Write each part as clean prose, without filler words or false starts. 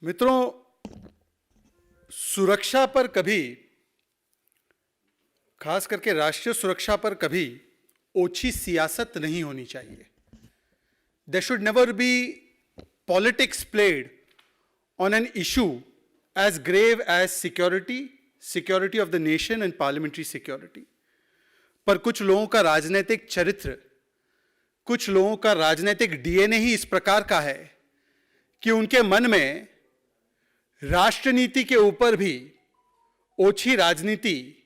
मित्रों, सुरक्षा पर कभी, खास करके राष्ट्रीय सुरक्षा पर कभी ओछी सियासत नहीं होनी चाहिए. There should never be politics played on an issue as grave as security of the nation and parliamentary security. पर कुछ लोगों का राजनीतिक चरित्र, कुछ लोगों का राजनीतिक डीएनए ही इस प्रकार का है कि उनके मन में राष्ट्रनीति के ऊपर भी ओछी राजनीति,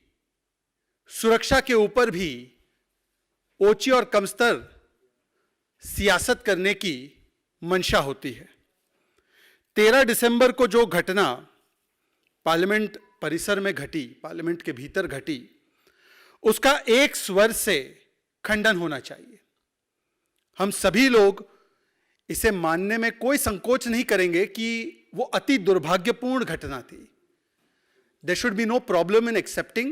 सुरक्षा के ऊपर भी ओछी और कमस्तर सियासत करने की मंशा होती है. 13 दिसंबर को जो घटना पार्लियामेंट परिसर में घटी, पार्लियामेंट के भीतर घटी, उसका एक स्वर से खंडन होना चाहिए. हम सभी लोग इसे मानने में कोई संकोच नहीं करेंगे कि वो अति दुर्भाग्यपूर्ण घटना थी. There should be no problem in accepting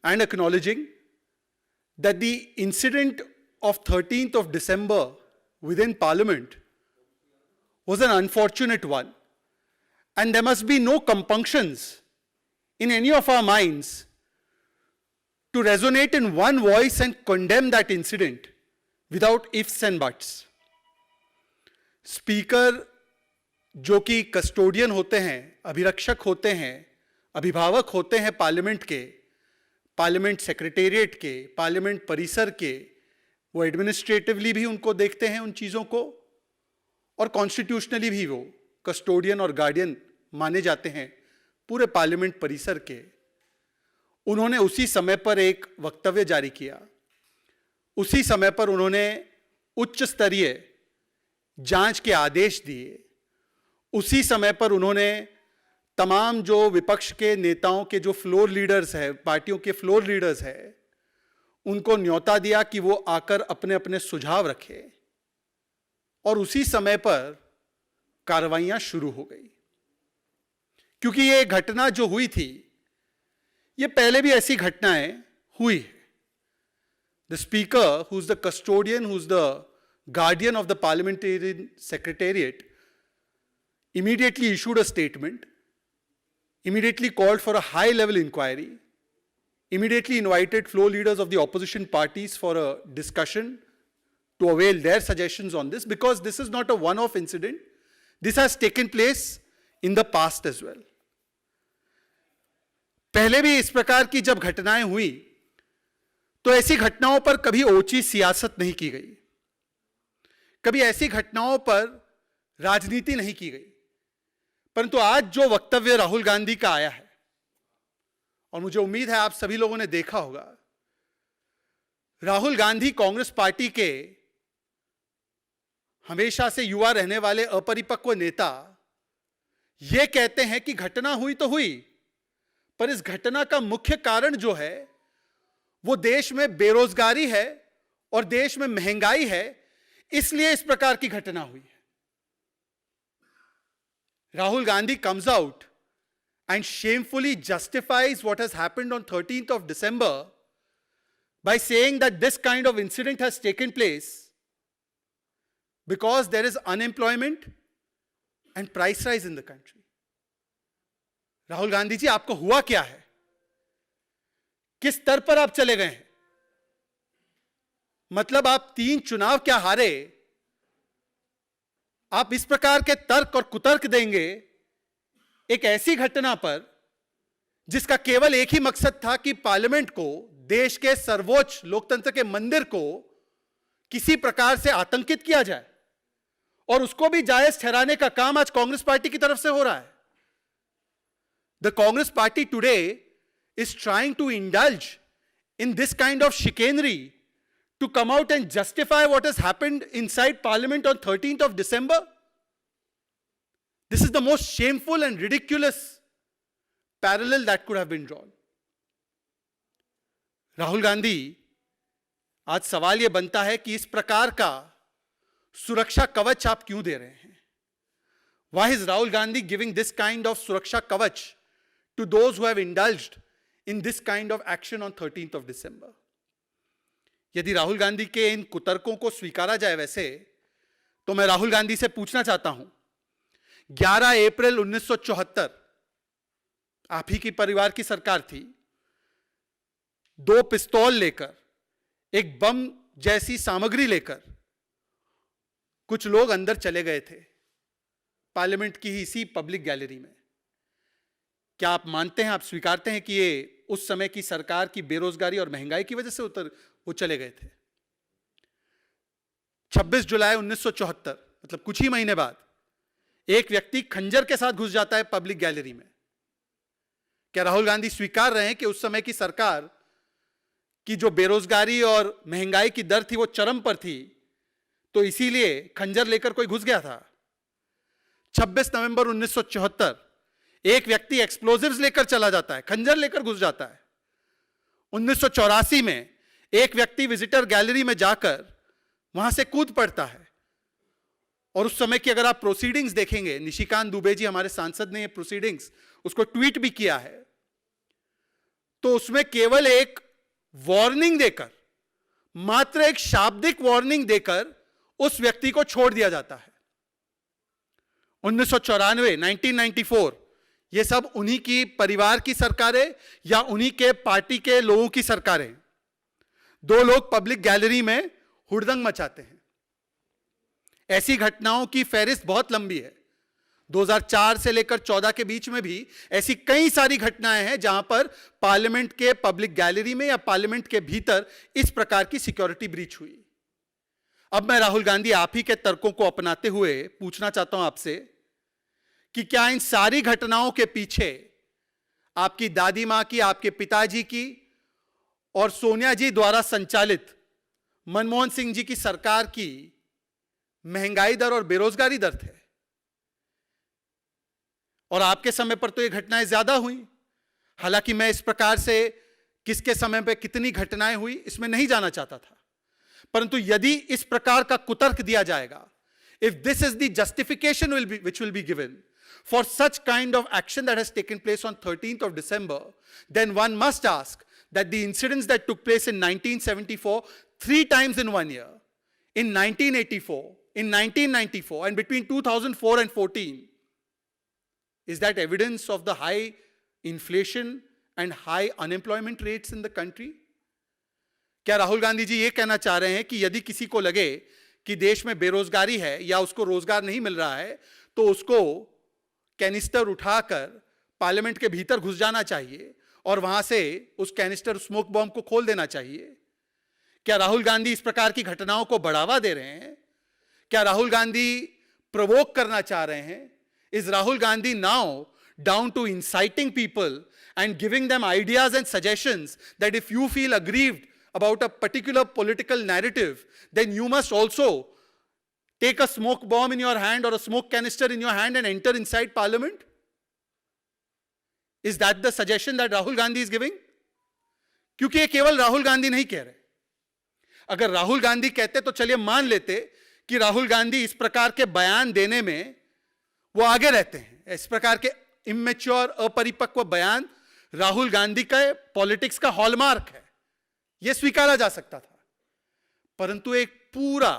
and acknowledging that the incident of 13th of December within Parliament was an unfortunate one, and there must be no compunctions in any of our minds to resonate in one voice and condemn that incident without ifs and buts. Speaker जो कि custodian होते हैं, अभिरक्षक होते हैं, अभिभावक होते हैं parliament के, पार्लियामेंट सेक्रेटेरिएट के, पार्लियामेंट परिसर के, वो एडमिनिस्ट्रेटिवली भी उनको देखते हैं उन चीज़ों को, और कॉन्स्टिट्यूशनली भी वो कस्टोडियन और गार्डियन माने जाते हैं पूरे पार्लियामेंट परिसर के. उन्होंने उसी समय पर एक वक्तव्य जारी किया, उसी समय पर उन्होंने उच्च स्तरीय जांच के आदेश दिए, उसी समय पर उन्होंने तमाम जो विपक्ष के नेताओं के जो फ्लोर लीडर्स हैं, पार्टियों के फ्लोर लीडर्स हैं, उनको न्योता दिया कि वो आकर अपने अपने सुझाव रखें, और उसी समय पर कार्रवाइयां शुरू हो गई. क्योंकि ये घटना जो हुई थी, ये पहले भी ऐसी घटनाएं हुई है. The speaker, who is the custodian, who is the guardian of the parliamentarian secretariat, immediately issued a statement, immediately called for a high-level inquiry, immediately invited floor leaders of the opposition parties for a discussion to avail their suggestions on this, because this is not a one-off incident. This has taken place in the past as well. पहले भी इस प्रकार की जब घटनाएं हुई, तो ऐसी घटनाओं पर कभी ओछी सियासत नहीं की गई, कभी ऐसी घटनाओं पर राजनीति नहीं की गई. परंतु आज जो वक्तव्य राहुल गांधी का आया है, और मुझे उम्मीद है आप सभी लोगों ने देखा होगा, राहुल गांधी कांग्रेस पार्टी के हमेशा से युवा रहने वाले अपरिपक्व नेता यह कहते हैं कि घटना हुई तो हुई, पर इस घटना का मुख्य कारण जो है वो देश में बेरोजगारी है और देश में महंगाई है, इसलिए इस प्रकार की घटना हुई है. Rahul Gandhi comes out and shamefully justifies what has happened on 13th of December by saying that this kind of incident has taken place because there is unemployment and price rise in the country. Rahul Gandhi ji, आपको हुआ क्या है? किस स्तर पर आप चले गए हैं? मतलब आप 3 चुनाव क्या हारे, आप इस प्रकार के तर्क और कुतर्क देंगे एक ऐसी घटना पर जिसका केवल एक ही मकसद था कि पार्लियामेंट को, देश के सर्वोच्च लोकतंत्र के मंदिर को किसी प्रकार से आतंकित किया जाए, और उसको भी जायज ठहराने का काम आज कांग्रेस पार्टी की तरफ से हो रहा है. The Congress party today is trying to indulge in this kind of chicanery to come out and justify what has happened inside Parliament on 13th of December. This is the most shameful and ridiculous parallel that could have been drawn. Rahul Gandhi, आज सवाल यह बनता है कि इस प्रकार का सुरक्षा कवच आप क्यों दे रहे हैं? Why is Rahul Gandhi giving this kind of सुरक्षा कवच to those who have indulged in this kind of action on 13th of December? यदि राहुल गांधी के इन कुतर्कों को स्वीकारा जाए वैसे, तो मैं राहुल गांधी से पूछना चाहता हूं 11 अप्रैल 1974, आप ही की परिवार की सरकार थी, 2 पिस्तौल लेकर, एक बम जैसी सामग्री लेकर कुछ लोग अंदर चले गए थे पार्लियामेंट की ही इसी पब्लिक गैलरी में। क्या आप मानते हैं, आप स्वीकारते हैं कि ये उस समय की सरकार की बेरोजगारी और महंगाई की वजह से वो चले गए थे? 26 जुलाई 1974, मतलब कुछ ही महीने बाद, एक व्यक्ति खंजर के साथ घुस जाता है पब्लिक गैलरी में। क्या राहुल गांधी स्वीकार रहे हैं कि उस समय की सरकार की जो बेरोजगारी और महंगाई की दर थी वो चरम पर थी, तो इसीलिए खंजर लेकर कोई घुस गया था? 26 नवंबर 1974, एक व्यक्ति एक्सप्लोजिव्स लेकर चला जाता है, खंजर लेकर घुस जाता है। 1984 में एक व्यक्ति विजिटर गैलरी में जाकर वहां से कूद पड़ता है, और उस समय की अगर आप प्रोसीडिंग्स देखेंगे, निशिकांत दुबे जी हमारे सांसद ने ये प्रोसीडिंग्स उसको ट्वीट भी किया है, तो उसमें केवल एक वार्निंग देकर, मात्र एक शाब्दिक वार्निंग देकर उस व्यक्ति को छोड़ दिया जाता है। 1994, 1994, ये सब उन्हीं की परिवार की सरकारें या उन्हीं के पार्टी के लोगों की सरकारें। 2 लोग पब्लिक गैलरी में हुड़दंग मचाते हैं। ऐसी घटनाओं की फहरिस्त बहुत लंबी है। 2004 से लेकर 14 के बीच में भी ऐसी कई सारी घटनाएं हैं जहां पर पार्लियामेंट के पब्लिक गैलरी में या पार्लियामेंट के भीतर इस प्रकार की सिक्योरिटी ब्रीच हुई। अब मैं राहुल गांधी, आप ही के तर्कों को अपनाते हुए पूछना चाहता हूं आपसे कि क्या इन सारी घटनाओं के पीछे आपकी दादी मां की, आपके पिताजी की और सोनिया जी द्वारा संचालित मनमोहन सिंह जी की सरकार की महंगाई दर और बेरोजगारी दर थे? और आपके समय पर तो ये घटनाएं ज्यादा हुई। हालांकि मैं इस प्रकार से किसके समय पे कितनी घटनाएं हुई इसमें नहीं जाना चाहता था, परंतु यदि इस प्रकार का कुतर्क दिया जाएगा, if this is the justification which will be given for such kind of action that has taken place on 13th of December, then one must ask that the incidents that took place in 1974 3 times in 1 year, in 1984, in 1994, and between 2004 and 14, is that evidence of the high inflation and high unemployment rates in the country? क्या राहुल गांधी जी ये कहना चाह रहे हैं कि यदि किसी को लगे कि देश में बेरोजगारी है या उसको रोजगार नहीं मिल रहा है, तो उसको कैनिस्टर उठाकर पार्लियामेंट के भीतर घुस जाना चाहिए और वहां से उस कैनिस्टर स्मोक बॉम्ब को खोल देना चाहिए? क्या राहुल गांधी इस प्रकार की घटनाओं को बढ़ावा दे रहे हैं? क्या राहुल गांधी प्रोवोक करना चाह रहे हैं? Is Rahul Gandhi now down to inciting people and giving them ideas and suggestions that if you feel aggrieved about a particular political narrative, then you must also take a smoke bomb in your hand or a smoke canister in your hand and enter inside parliament? Is that the suggestion that Rahul Gandhi is giving? क्योंकि ये केवल राहुल गांधी नहीं कह रहे। अगर राहुल गांधी कहते तो चलिए मान लेते कि राहुल गांधी इस प्रकार के बयान देने में वो आगे रहते हैं। इस प्रकार के इमेच्योर, अपरिपक्व बयान राहुल गांधी का पॉलिटिक्स का हॉलमार्क है, यह स्वीकारा जा सकता था। परंतु एक पूरा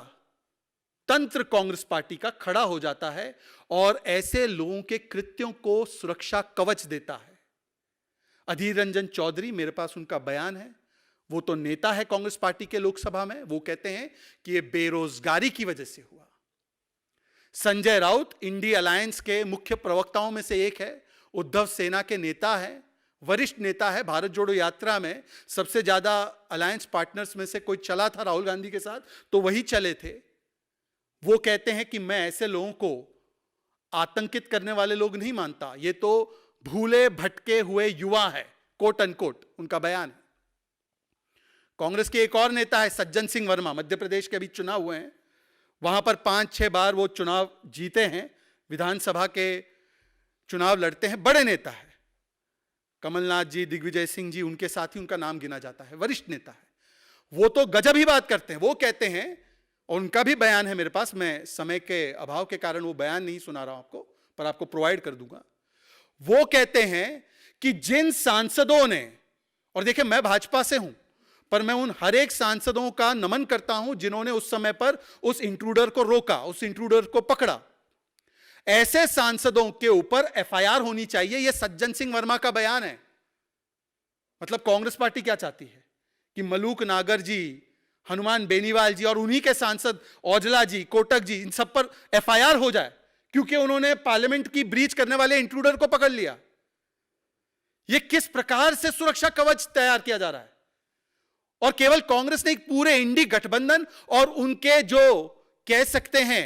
तंत्र कांग्रेस पार्टी का खड़ा हो जाता है और ऐसे लोगों के कृत्यों को सुरक्षा कवच देता है। अधीर रंजन चौधरी, मेरे पास उनका बयान है, वो तो नेता है कांग्रेस पार्टी के लोकसभा में, वो कहते हैं कि यह बेरोजगारी की वजह से हुआ। संजय राउत इंडी अलायंस के मुख्य प्रवक्ताओं में से एक है, उद्धव सेना के नेता है, वरिष्ठ नेता है। भारत जोड़ो यात्रा में सबसे ज्यादा अलायंस पार्टनर्स में से कोई चला था राहुल गांधी के साथ, तो वही चले थे। वो कहते हैं कि मैं ऐसे लोगों को आतंकित करने वाले लोग नहीं मानता, ये तो भूले भटके हुए युवा है, कोट अनकोट उनका बयान है। कांग्रेस के एक और नेता है सज्जन सिंह वर्मा, मध्य प्रदेश के अभी चुनाव हुए हैं, वहां पर 5-6 बार वो चुनाव जीते हैं, विधानसभा के चुनाव लड़ते हैं, बड़े नेता है। कमलनाथ जी, दिग्विजय सिंह जी, उनके साथ ही उनका नाम गिना जाता है, वरिष्ठ नेता है। वो तो गजब ही बात करते हैं। वो कहते हैं, और उनका भी बयान है मेरे पास, मैं समय के अभाव के कारण वो बयान नहीं सुना रहा हूं आपको, पर आपको प्रोवाइड कर दूंगा। वो कहते हैं कि जिन सांसदों ने, और देखिए मैं भाजपा से हूं, पर मैं उन हर एक सांसदों का नमन करता हूं जिन्होंने उस समय पर उस इंट्रूडर को रोका, उस इंट्रूडर को पकड़ा। ऐसे सांसदों के ऊपर एफआईआर होनी चाहिए। यह सज्जन सिंह वर्मा का बयान है। मतलब कांग्रेस पार्टी क्या चाहती है कि मलूक नागर जी, हनुमान बेनीवाल जी और उन्हीं के सांसद औजला जी, कोटक जी, इन सब पर एफआईआर हो जाए क्योंकि उन्होंने पार्लियामेंट की ब्रीच करने वाले इंट्रूडर को पकड़ लिया। यह किस प्रकार से सुरक्षा कवच तैयार किया जा रहा है? और केवल कांग्रेस ने, एक पूरे इंडी गठबंधन और उनके जो कह सकते हैं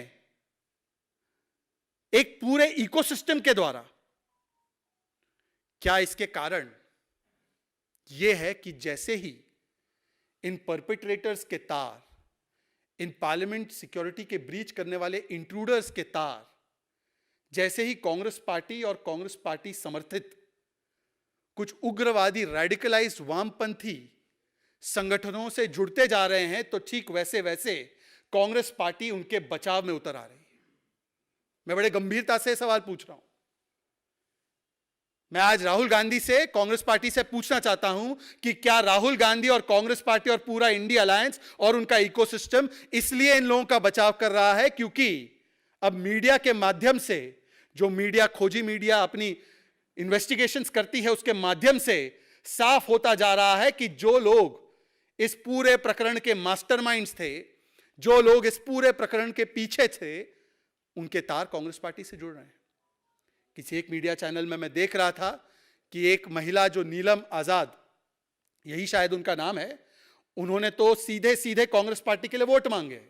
एक पूरे इकोसिस्टम के द्वारा। क्या इसके कारण यह है कि जैसे ही इन परपिट्रेटर्स के तार, इन पार्लियामेंट सिक्योरिटी के ब्रीच करने वाले इंट्रूडर्स के तार, जैसे ही कांग्रेस पार्टी और कांग्रेस पार्टी समर्थित कुछ उग्रवादी रेडिकलाइज्ड वामपंथी संगठनों से जुड़ते जा रहे हैं, तो ठीक वैसे वैसे कांग्रेस पार्टी उनके बचाव में उतर आ रही है। मैं बड़े गंभीरता से सवाल पूछ रहा हूं। मैं आज राहुल गांधी से, कांग्रेस पार्टी से पूछना चाहता हूं कि क्या राहुल गांधी और कांग्रेस पार्टी और पूरा इंडिया अलायंस और उनका इकोसिस्टम इसलिए इन लोगों का बचाव कर रहा है क्योंकि अब मीडिया के माध्यम से, जो मीडिया, खोजी मीडिया अपनी इन्वेस्टिगेशंस करती है, उसके माध्यम से साफ होता जा रहा है कि जो लोग इस पूरे प्रकरण के मास्टरमाइंड्स थे, जो लोग इस पूरे प्रकरण के पीछे थे, उनके तार कांग्रेस पार्टी से जुड़ रहे हैं। किसी एक मीडिया चैनल में मैं देख रहा था कि एक महिला जो नीलम आजाद, यही शायद उनका नाम है, उन्होंने तो सीधे सीधे कांग्रेस पार्टी के लिए वोट मांगे।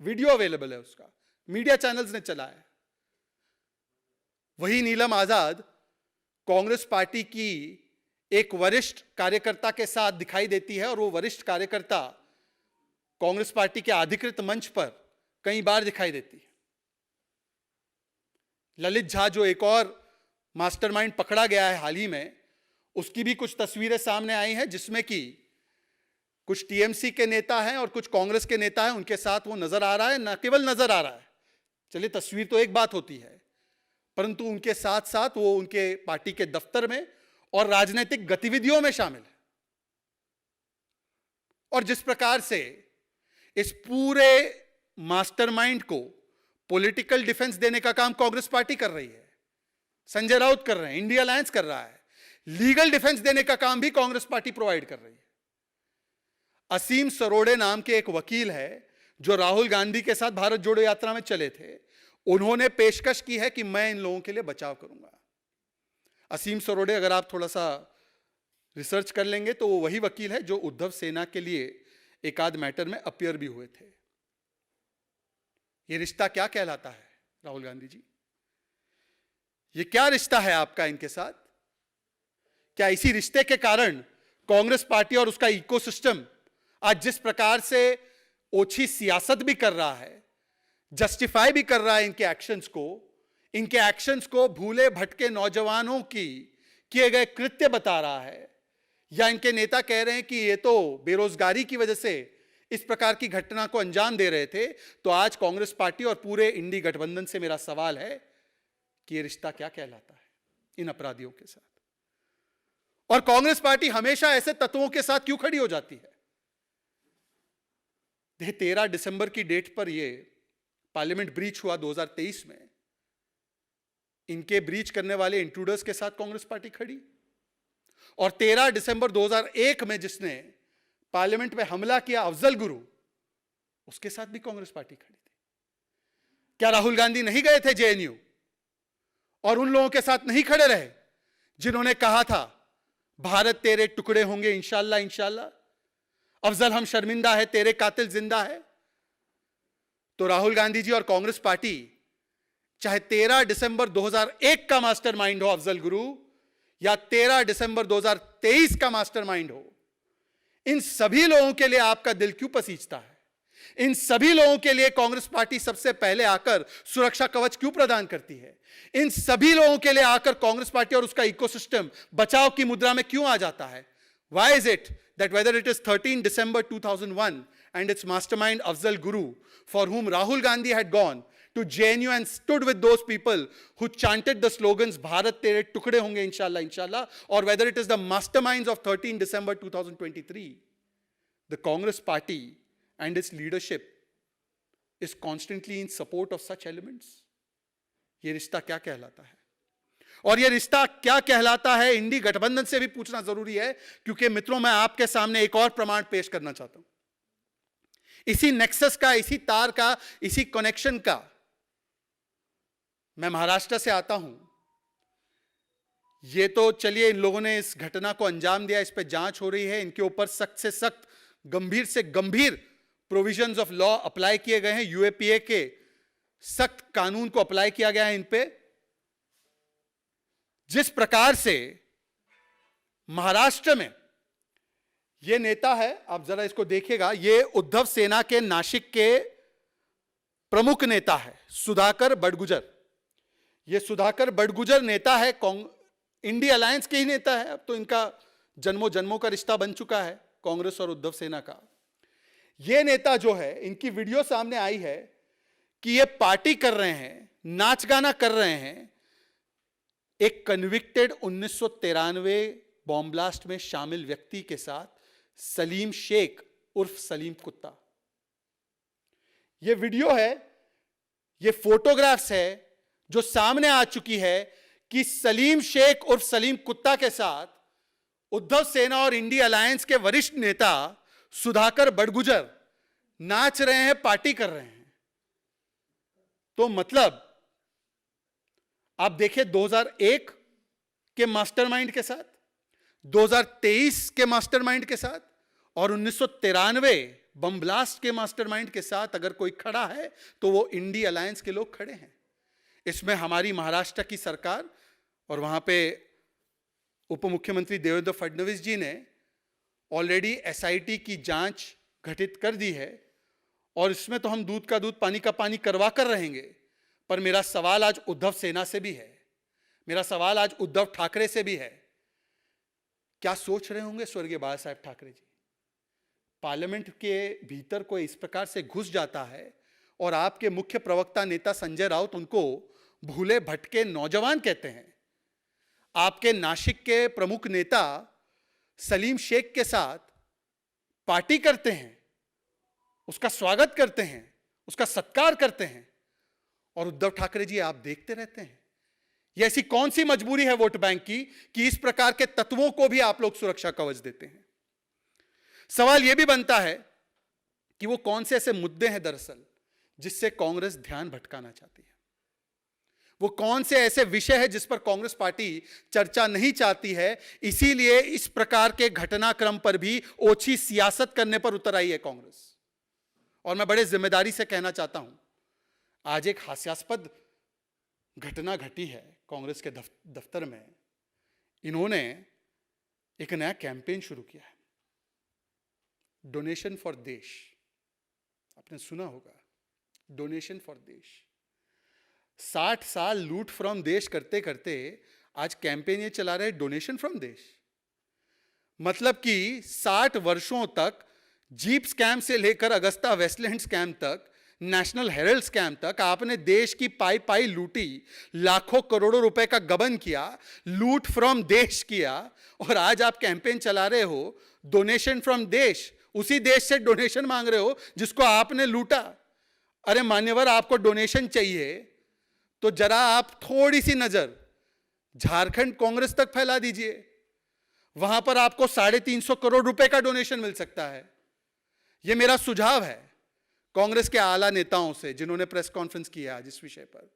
वीडियो अवेलेबल है उसका, मीडिया चैनल्स ने चलाया। वही नीलम आजाद कांग्रेस पार्टी की एक वरिष्ठ कार्यकर्ता के साथ दिखाई देती है और वो वरिष्ठ कार्यकर्ता कांग्रेस पार्टी के अधिकृत मंच पर कई बार दिखाई देती है। ललित झा, जो एक और मास्टरमाइंड पकड़ा गया है हाल ही में, उसकी भी कुछ तस्वीरें सामने आई हैं जिसमें कि कुछ टीएमसी के नेता हैं और कुछ कांग्रेस के नेता हैं, उनके साथ वो नजर आ रहा है। न केवल नजर आ रहा है, चलिए तस्वीर तो एक बात होती है, परंतु उनके साथ साथ वो उनके पार्टी के दफ्तर में और राजनीतिक गतिविधियों में शामिल है। और जिस प्रकार से इस पूरे मास्टरमाइंड को पॉलिटिकल डिफेंस देने का काम कांग्रेस पार्टी कर रही है, संजय राउत कर रहे हैं, इंडिया अलायंस कर रहा है, लीगल डिफेंस देने का काम भी कांग्रेस पार्टी प्रोवाइड कर रही है। असीम सरोड़े नाम के एक वकील है जो राहुल गांधी के साथ भारत जोड़ो यात्रा में चले थे। उन्होंने पेशकश की है कि मैं इन लोगों के लिए बचाव करूंगा। असीम सरोड़े, अगर आप थोड़ा सा रिसर्च कर लेंगे तो वो वही वकील है जो उद्धव सेना के लिए एक आध मैटर में अपीयर भी हुए थे। ये रिश्ता क्या कहलाता है राहुल गांधी जी? ये क्या रिश्ता है आपका इनके साथ? क्या इसी रिश्ते के कारण कांग्रेस पार्टी और उसका इकोसिस्टम आज जिस प्रकार से ओछी सियासत भी कर रहा है, जस्टिफाई भी कर रहा है इनके एक्शंस को भूले भटके नौजवानों की किए गए कृत्य बता रहा है, या इनके नेता कह रहे हैं कि ये तो बेरोजगारी की वजह से इस प्रकार की घटना को अंजाम दे रहे थे, तो आज कांग्रेस पार्टी और पूरे इंडी गठबंधन से मेरा सवाल है कि ये रिश्ता क्या कहलाता है इन अपराधियों के साथ? और कांग्रेस पार्टी हमेशा ऐसे तत्वों के साथ क्यों खड़ी हो जाती है? 13 दिसंबर की डेट पर यह पार्लियामेंट ब्रीच हुआ 2023 में। इनके ब्रीच करने वाले इंट्रूडर्स के साथ कांग्रेस पार्टी खड़ी, और 13 दिसंबर 2001 में जिसने पार्लियामेंट में हमला किया अफजल गुरु, उसके साथ भी कांग्रेस पार्टी खड़ी थी। क्या राहुल गांधी नहीं गए थे जेएनयू और उन लोगों के साथ नहीं खड़े रहे जिन्होंने कहा था भारत तेरे टुकड़े होंगे इंशाल्लाह इंशाल्लाह, अफजल हम शर्मिंदा है, तेरे कातिल जिंदा है? तो राहुल गांधी जी और कांग्रेस पार्टी, चाहे 13 दिसंबर 2001 का मास्टरमाइंड हो अफजल गुरु, या 13 दिसंबर 2023 का मास्टरमाइंड हो, इन सभी लोगों के लिए आपका दिल क्यों पसीजता है? इन सभी लोगों के लिए कांग्रेस पार्टी सबसे पहले आकर सुरक्षा कवच क्यों प्रदान करती है? इन सभी लोगों के लिए आकर कांग्रेस पार्टी और उसका इकोसिस्टम बचाव की मुद्रा में क्यों आ जाता है? Why is it that whether it is 13 December 2001 and its mastermind Afzal Guru, for whom Rahul Gandhi had gone to JNU and stood with those people who chanted the slogans Bharat Tere Tukde Honge Inshallah Inshallah, or whether it is the masterminds of 13 December 2023, the Congress party and its leadership is constantly in support of such elements. ये रिश्ता क्या कहलाता है? और ये रिश्ता क्या कहलाता है इंडी गठबंधन से भी पूछना जरूरी है, क्योंकि मित्रों मैं आपके सामने एक और प्रमाण पेश करना चाहता हूं, इसी नेक्सस का, इसी तार का, इसी कनेक्शन का। मैं महाराष्ट्र से आता हूं। ये तो चलिए, इन लोगों ने इस घटना को अंजाम दिया, इस पे जांच हो रही है, इनके ऊपर सख्त से सख्त, गंभीर से गंभीर प्रोविजंस ऑफ लॉ अप्लाई किए गए हैं, यूएपीए के सख्त कानून को अप्लाई किया गया है इन पे। जिस प्रकार से महाराष्ट्र में ये नेता है, आप जरा इसको देखिएगा, ये उद्धव सेना के नासिक के प्रमुख नेता है सुधाकर बड़गुजर। ये सुधाकर बड़गुजर नेता है, इंडी अलायंस के ही नेता है। अब तो इनका जन्मों जन्मों का रिश्ता बन चुका है कांग्रेस और उद्धव सेना का। ये नेता जो है, इनकी वीडियो सामने आई है कि ये पार्टी कर रहे हैं, नाच गाना कर रहे हैं एक कन्विक्टेड 1993 बॉम्ब ब्लास्ट में शामिल व्यक्ति के साथ, सलीम शेख उर्फ सलीम कुत्ता। ये वीडियो है, ये फोटोग्राफ्स है जो सामने आ चुकी है कि सलीम शेख उर्फ सलीम कुत्ता के साथ उद्धव सेना और इंडी अलायंस के वरिष्ठ नेता सुधाकर बड़गुजर नाच रहे हैं, पार्टी कर रहे हैं। तो मतलब आप देखिए, 2001 के मास्टरमाइंड के साथ, 2023 के मास्टरमाइंड के साथ और 1993 बम ब्लास्ट के मास्टरमाइंड के साथ अगर कोई खड़ा है तो वो इंडी अलायंस के लोग खड़े हैं। इसमें हमारी महाराष्ट्र की सरकार और वहां पे उप मुख्यमंत्री देवेंद्र फडणवीस जी ने ऑलरेडी एसआईटी की जांच गठित कर दी है, और इसमें तो हम दूध का दूध पानी का पानी करवा कर रहेंगे। पर मेरा सवाल आज उद्धव सेना से भी है, मेरा सवाल आज उद्धव ठाकरे से भी है। क्या सोच रहे होंगे स्वर्गीय बाला साहेब ठाकरे जी? पार्लियामेंट के भीतर कोई इस प्रकार से घुस जाता है और आपके मुख्य प्रवक्ता नेता संजय राउत उनको भूले भटके नौजवान कहते हैं। आपके नासिक के प्रमुख नेता सलीम शेख के साथ पार्टी करते हैं, उसका स्वागत करते हैं, उसका सत्कार करते हैं, और उद्धव ठाकरे जी आप देखते रहते हैं। यह ऐसी कौन सी मजबूरी है वोट बैंक की कि इस प्रकार के तत्वों को भी आप लोग सुरक्षा कवच देते हैं? सवाल यह भी बनता है कि वो कौन से ऐसे मुद्दे हैं दरअसल जिससे कांग्रेस ध्यान भटकाना चाहती है। वो कौन से ऐसे विषय है जिस पर कांग्रेस पार्टी चर्चा नहीं चाहती है, इसीलिए इस प्रकार के घटनाक्रम पर भी ओछी सियासत करने पर उतर आई है कांग्रेस। और मैं बड़े जिम्मेदारी से कहना चाहता हूं, आज एक हास्यास्पद घटना घटी है कांग्रेस के दफ्तर में। इन्होंने एक नया कैंपेन शुरू किया है, डोनेशन फॉर देश। आपने सुना होगा, डोनेशन फॉर देश। 60 साल लूट फ्रॉम देश करते करते आज कैंपेन ये चला रहे डोनेशन फ्रॉम देश। मतलब कि 60 वर्षों तक जीप स्कैम से लेकर अगस्ता वेस्टलैंड स्कैम तक, नेशनल हेराल्ड स्कैम तक आपने देश की पाई पाई लूटी, लाखों करोड़ों रुपए का गबन किया, लूट फ्रॉम देश किया, और आज आप कैंपेन चला रहे हो डोनेशन फ्रॉम देश। उसी देश से डोनेशन मांग रहे हो जिसको आपने लूटा। अरे मान्यवर, आपको डोनेशन चाहिए तो जरा आप थोड़ी सी नजर झारखंड कांग्रेस तक फैला दीजिए, वहां पर आपको 350 करोड़ रुपए का डोनेशन मिल सकता है। यह मेरा सुझाव है कांग्रेस के आला नेताओं से जिन्होंने प्रेस कॉन्फ्रेंस किया आज इस विषय पर।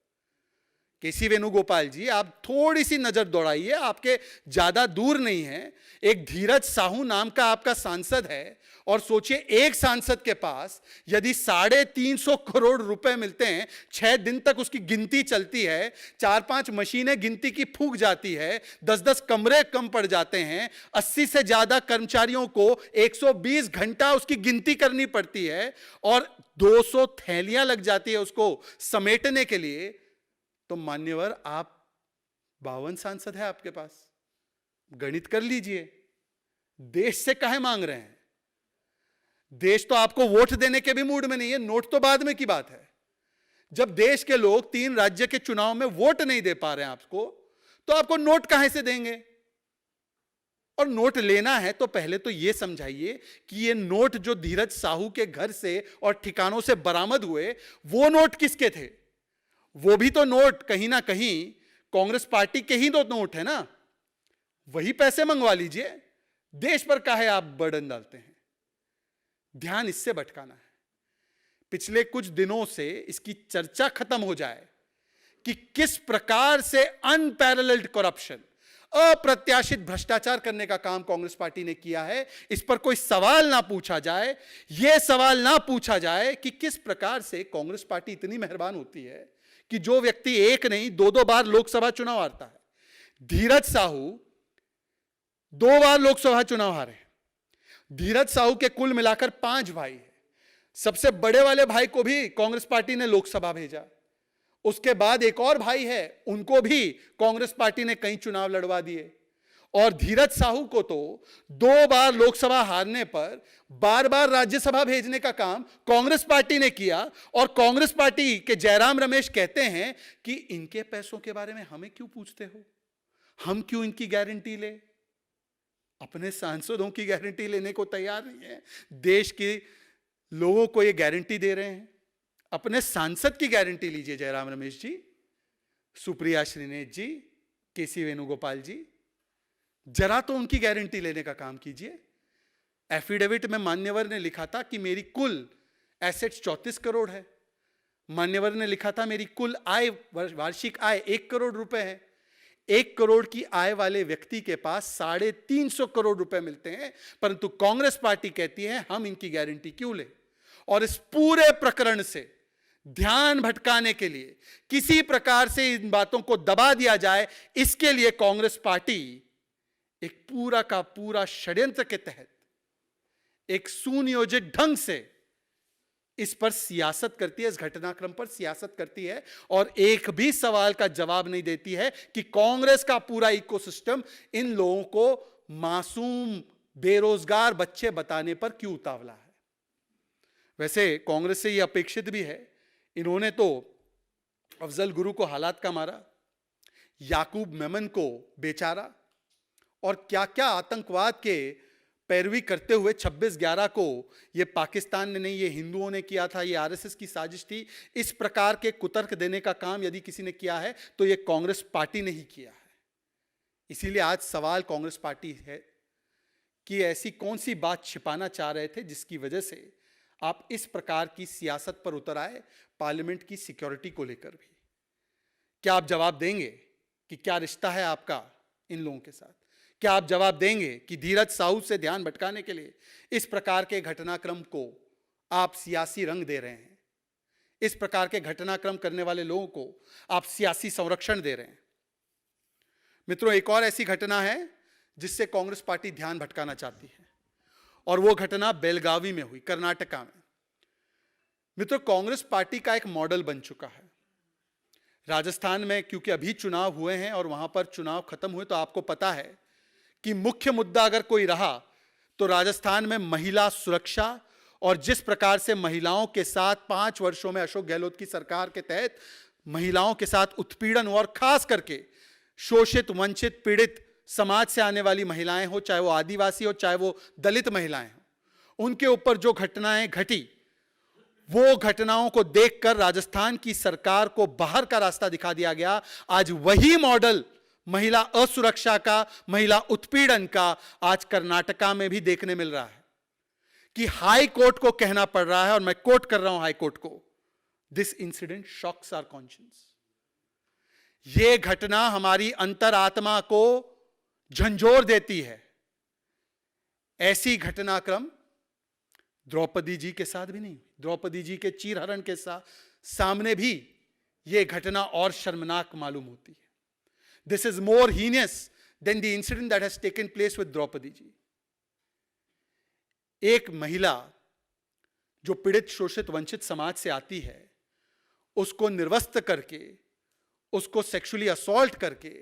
केसी वेणुगोपाल जी, आप थोड़ी सी नजर दौड़ाइए, आपके ज्यादा दूर नहीं है। एक धीरज साहू नाम का आपका सांसद है, और सोचिए एक सांसद के पास यदि 350 करोड़ रुपए मिलते हैं, 6 दिन तक उसकी गिनती चलती है, 4-5 मशीनें गिनती की फूक जाती है, 10-10 कमरे कम पड़ जाते हैं, 80 से ज्यादा कर्मचारियों को 120 घंटा उसकी गिनती करनी पड़ती है, और 200 थैलियां लग जाती है उसको समेटने के लिए। तो मान्यवर, आप 52 सांसद है आपके पास, गणित कर लीजिए। देश से काहे मांग रहे हैं? देश तो आपको वोट देने के भी मूड में नहीं है, नोट तो बाद में की बात है। जब देश के लोग 3 राज्य के चुनाव में वोट नहीं दे पा रहे हैं आपको, तो आपको नोट कहां से देंगे? और नोट लेना है तो पहले तो यह समझाइए कि ये नोट जो धीरज साहू के घर से और ठिकानों से बरामद हुए, वो नोट किसके थे? वो भी तो नोट कहीं ना कहीं कांग्रेस पार्टी के ही तो नोट है ना, वही पैसे मंगवा लीजिए। देश पर काहे आप बर्डन डालते हैं? ध्यान इससे भटकाना है। पिछले कुछ दिनों से इसकी चर्चा खत्म हो जाए कि किस प्रकार से अनपैरेलल्ड करप्शन, अप्रत्याशित भ्रष्टाचार करने का काम कांग्रेस पार्टी ने किया है, इस पर कोई सवाल ना पूछा जाए। यह सवाल ना पूछा जाए कि किस प्रकार से कांग्रेस पार्टी इतनी मेहरबान होती है कि जो व्यक्ति एक नहीं दो दो बार लोकसभा चुनाव हारता है। धीरज साहू 2 बार लोकसभा चुनाव हारे। धीरज साहू के कुल मिलाकर 5 भाई हैं। सबसे बड़े वाले भाई को भी कांग्रेस पार्टी ने लोकसभा भेजा। उसके बाद एक और भाई है, उनको भी कांग्रेस पार्टी ने कई चुनाव लड़वा दिए। और धीरज साहू को तो 2 बार लोकसभा हारने पर बार बार राज्यसभा भेजने का काम कांग्रेस पार्टी ने किया। और कांग्रेस पार्टी के जयराम रमेश कहते हैं कि इनके पैसों के बारे में हमें क्यों पूछते हो, हम क्यों इनकी गारंटी ले? अपने सांसदों की गारंटी लेने को तैयार नहीं है। देश के लोगों को ये गारंटी दे रहे हैं। अपने सांसद की गारंटी लीजिए जयराम रमेश जी, सुप्रिया श्रीनेत जी, केसी वेणुगोपाल जी, जरा तो उनकी गारंटी लेने का काम कीजिए। एफिडेविट में मान्यवर ने लिखा था कि मेरी कुल एसेट्स 34 करोड़ है। मान्यवर ने लिखा था मेरी कुल आय, वार्षिक आय 1 करोड़ रुपए है। 1 करोड़ की आय वाले व्यक्ति के पास 350 करोड़ रुपए मिलते हैं, परंतु कांग्रेस पार्टी कहती है हम इनकी गारंटी क्यों ले? और इस पूरे प्रकरण से ध्यान भटकाने के लिए, किसी प्रकार से इन बातों को दबा दिया जाए, इसके लिए कांग्रेस पार्टी एक पूरा का पूरा षड्यंत्र के तहत एक सुनियोजित ढंग से इस पर सियासत करती है, इस घटनाक्रम पर सियासत करती है। और एक भी सवाल का जवाब नहीं देती है कि कांग्रेस का पूरा इकोसिस्टम इन लोगों को मासूम बेरोजगार बच्चे बताने पर क्यों उतावला है। वैसे कांग्रेस से यह अपेक्षित भी है। इन्होंने तो अफजल गुरु को हालात का मारा, याकूब मेमन को बेचारा, और क्या क्या आतंकवाद के पैरवी करते हुए 26/11 को ये पाकिस्तान ने नहीं, ये हिंदुओं ने किया था, ये आरएसएस की साजिश थी। इस प्रकार के कुतर्क देने का काम यदि किसी ने किया है तो ये कांग्रेस पार्टी ने ही किया है। इसीलिए आज सवाल कांग्रेस पार्टी है कि ऐसी कौन सी बात छिपाना चाह रहे थे जिसकी वजह से आप इस प्रकार की सियासत पर उतर आए, पार्लियामेंट की सिक्योरिटी को लेकर भी। क्या आप जवाब देंगे कि क्या रिश्ता है आपका इन लोगों के साथ? क्या आप जवाब देंगे कि धीरज साहू से ध्यान भटकाने के लिए इस प्रकार के घटनाक्रम को आप सियासी रंग दे रहे हैं? इस प्रकार के घटनाक्रम करने वाले लोगों को आप सियासी संरक्षण दे रहे हैं? मित्रों, एक और ऐसी घटना है जिससे कांग्रेस पार्टी ध्यान भटकाना चाहती है, और वो घटना बेलगावी में हुई, कर्नाटका में। मित्रों, कांग्रेस पार्टी का एक मॉडल बन चुका है। राजस्थान में क्योंकि अभी चुनाव हुए हैं और वहां पर चुनाव खत्म हुए, तो आपको पता है कि मुख्य मुद्दा अगर कोई रहा तो राजस्थान में महिला सुरक्षा, और जिस प्रकार से महिलाओं के साथ 5 वर्षों में अशोक गहलोत की सरकार के तहत महिलाओं के साथ उत्पीड़न हुआ, और खास करके शोषित, वंचित, पीड़ित समाज से आने वाली महिलाएं हो, चाहे वो आदिवासी हो, चाहे वो दलित महिलाएं हो, उनके ऊपर जो घटनाएं घटी, वो घटनाओं को देखकर राजस्थान की सरकार को बाहर का रास्ता दिखा दिया गया। आज वही मॉडल महिला असुरक्षा का, महिला उत्पीड़न का आज कर्नाटका में भी देखने मिल रहा है कि हाई कोर्ट को कहना पड़ रहा है, और मैं कोट कर रहा हूं हाई कोर्ट को, this incident shocks our conscience. यह घटना हमारी अंतरात्मा को झंझोर देती है। ऐसी घटनाक्रम द्रौपदी जी के साथ भी नहीं, द्रौपदी जी के चीरहरण के सामने भी यह घटना और शर्मनाक मालूम होती है। This is more heinous than the incident that has taken place with Draupadi ji. एक महिला जो पीड़ित, शोषित, वंचित समाज से आती है, उसको निर्वस्त्र करके, उसको सेक्सुअली असॉल्ट करके,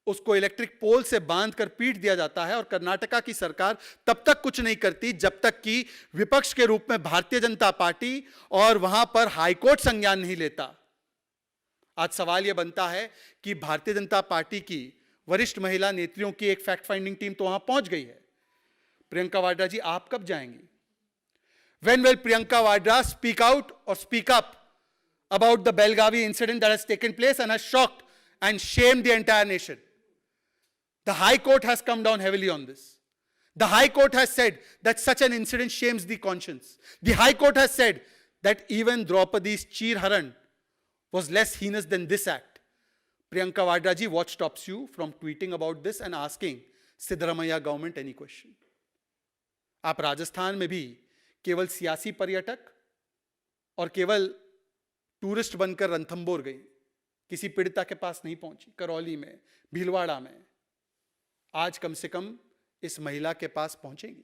उसको इलेक्ट्रिक पोल से बांधकर पीट दिया जाता है, और कर्नाटका की सरकार तब तक कुछ नहीं करती जब तक कि विपक्ष के रूप में भारतीय जनता पार्टी और वहां पर हाईकोर्ट संज्ञान नहीं लेता। आज सवाल यह बनता है कि भारतीय जनता पार्टी की वरिष्ठ महिला नेत्रियों की एक फैक्ट फाइंडिंग टीम तो वहां पहुंच गई है। प्रियंका वाड्रा जी, आप कब जाएंगी? When will Priyanka Vadra speak out और speak up about the Belgavi incident that has taken place and has shocked and shamed the entire nation. The High Court has come down heavily on this. The High Court has said that such an incident shames the conscience. The High Court has said that even Draupadi's Chirharan was less heinous than this act. Priyanka Vadra ji, what stops you from tweeting about this and asking Siddaramaiah government any question? आप राजस्थान में भी केवल सियासी पर्यटक और केवल tourist बनकर रणथंबोर गई, किसी पीड़िता के पास नहीं पहुंची। करौली में, भीलवाड़ा में आज कम से कम इस महिला के पास पहुंचेंगी।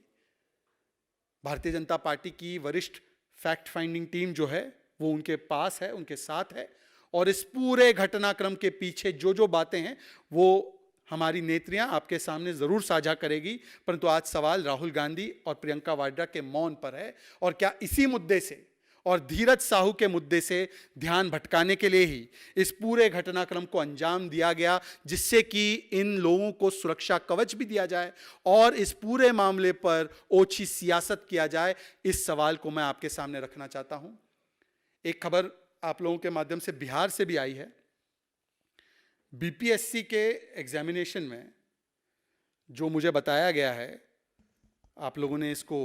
भारतीय जनता पार्टी की वरिष्ठ फैक्ट फाइंडिंग टीम जो है वो उनके पास है, उनके साथ है, और इस पूरे घटनाक्रम के पीछे जो जो बातें हैं वो हमारी नेत्रियां आपके सामने जरूर साझा करेगी। परंतु आज सवाल राहुल गांधी और प्रियंका वाड्रा के मौन पर है, और क्या इसी मुद्दे से और धीरज साहू के मुद्दे से ध्यान भटकाने के लिए ही इस पूरे घटनाक्रम को अंजाम दिया गया, जिससे कि इन लोगों को सुरक्षा कवच भी दिया जाए और इस पूरे मामले पर ओछी सियासत किया जाए? इस सवाल को मैं आपके सामने रखना चाहता हूं। एक खबर आप लोगों के माध्यम से बिहार से भी आई है। बीपीएससी के एग्जामिनेशन में जो मुझे बताया गया है, आप लोगों ने इसको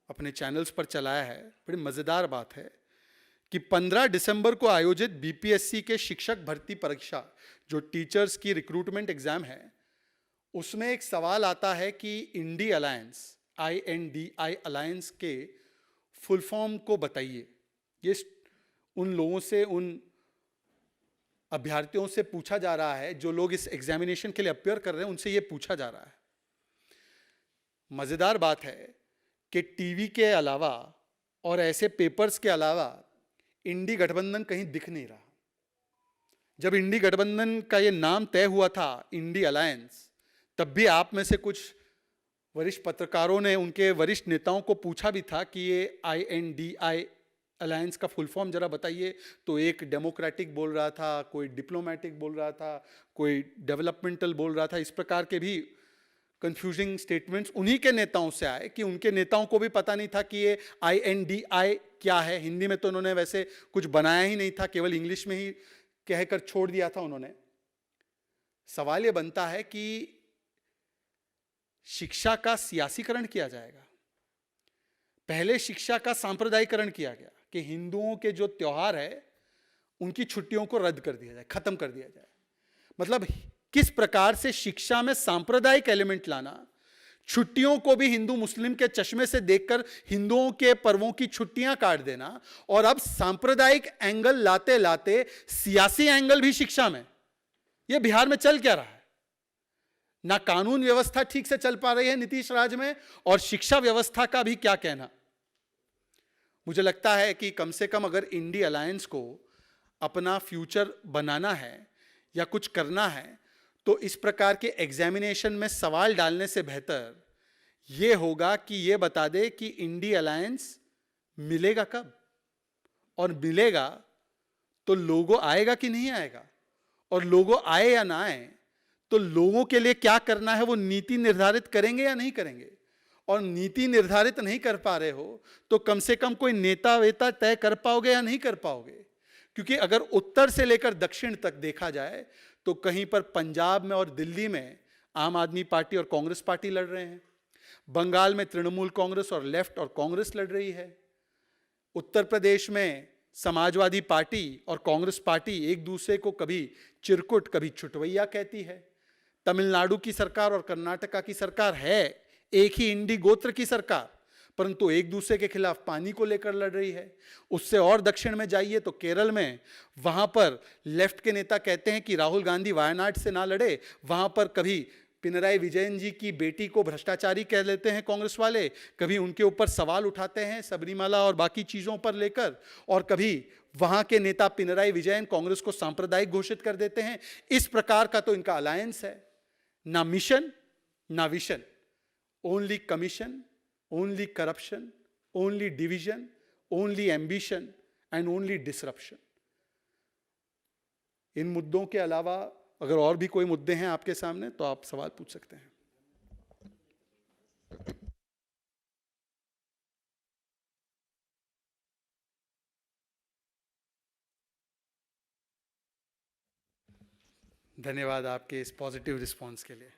अपने चैनल्स पर चलाया है, बड़ी मज़ेदार बात है कि 15 दिसंबर को आयोजित बीपीएससी के शिक्षक भर्ती परीक्षा, जो टीचर्स की रिक्रूटमेंट एग्जाम है, उसमें एक सवाल आता है कि इंडी अलायंस, INDI अलायंस के फुल फॉर्म को बताइए। ये उन लोगों से, उन अभ्यर्थियों से पूछा जा रहा है जो लोग इस एग्जामिनेशन के लिए अपियर कर रहे हैं, उनसे ये पूछा जा रहा है। मज़ेदार बात है कि टीवी के अलावा और ऐसे पेपर्स के अलावा इंडी गठबंधन कहीं दिख नहीं रहा। जब इंडी गठबंधन का ये नाम तय हुआ था, इंडी अलायंस, तब भी आप में से कुछ वरिष्ठ पत्रकारों ने उनके वरिष्ठ नेताओं को पूछा भी था कि ये INDI अलायंस का फुल फॉर्म जरा बताइए। तो एक डेमोक्रेटिक बोल रहा था, कोई डिप्लोमेटिक बोल रहा था, कोई डेवलपमेंटल बोल रहा था। इस प्रकार के भी कंफ्यूजिंग स्टेटमेंट्स उन्हीं के नेताओं से आए कि उनके नेताओं को भी पता नहीं था कि ये INDI क्या है। हिंदी में तो उन्होंने वैसे कुछ बनाया ही नहीं था, केवल इंग्लिश में ही कहकर छोड़ दिया था उन्होंने। सवाल ये बनता है कि शिक्षा का सियासीकरण किया जाएगा। पहले शिक्षा का सांप्रदायिकरण किया गया कि हिंदुओं के जो त्योहार है उनकी छुट्टियों को रद्द कर दिया जाए, खत्म कर दिया जाए। मतलब किस प्रकार से शिक्षा में सांप्रदायिक एलिमेंट लाना, छुट्टियों को भी हिंदू मुस्लिम के चश्मे से देखकर हिंदुओं के पर्वों की छुट्टियां काट देना, और अब सांप्रदायिक एंगल लाते लाते सियासी एंगल भी शिक्षा में। यह बिहार में चल क्या रहा है? ना कानून व्यवस्था ठीक से चल पा रही है नीतीश राज में, और शिक्षा व्यवस्था का भी क्या कहना। मुझे लगता है कि कम से कम अगर इंडी अलायंस को अपना फ्यूचर बनाना है या कुछ करना है, तो इस प्रकार के एग्जामिनेशन में सवाल डालने से बेहतर यह होगा कि यह बता दे कि इंडी अलायंस मिलेगा कब, और मिलेगा तो लोगो आएगा कि नहीं आएगा, और लोगो आए या ना आए तो लोगों के लिए क्या करना है वो नीति निर्धारित करेंगे या नहीं करेंगे। और नीति निर्धारित नहीं कर पा रहे हो तो कम से कम कोई नेता वेता तय कर पाओगे या नहीं कर पाओगे। क्योंकि अगर उत्तर से लेकर दक्षिण तक देखा जाए तो कहीं पर पंजाब में और दिल्ली में आम आदमी पार्टी और कांग्रेस पार्टी लड़ रहे हैं, बंगाल में तृणमूल कांग्रेस और लेफ्ट और कांग्रेस लड़ रही है, उत्तर प्रदेश में समाजवादी पार्टी और कांग्रेस पार्टी एक दूसरे को कभी चिरकुट कभी छुटवैया कहती है, तमिलनाडु की सरकार और कर्नाटका की सरकार है एक ही इंडी गोत्र की सरकार, परंतु एक दूसरे के खिलाफ पानी को लेकर लड़ रही है। उससे और दक्षिण में जाइए तो केरल में, वहां पर लेफ्ट के नेता कहते हैं कि राहुल गांधी वायनाड से ना लड़े, वहां पर कभी पिनराई विजयन जी की बेटी को भ्रष्टाचारी कह लेते हैं कांग्रेस वाले, कभी उनके ऊपर सवाल उठाते हैं सबरीमाला और बाकी चीजों पर लेकर, और कभी वहां के नेता पिनराई विजयन कांग्रेस को सांप्रदायिक घोषित कर देते हैं। इस प्रकार का तो इनका अलायंस है, ना मिशन ना vision, only commission, only corruption, only division, only ambition and only disruption. इन मुद्दों के अलावा अगर और भी कोई मुद्दे हैं आपके सामने तो आप सवाल पूछ सकते हैं। धन्यवाद आपके इस पॉजिटिव रिस्पॉन्स के लिए।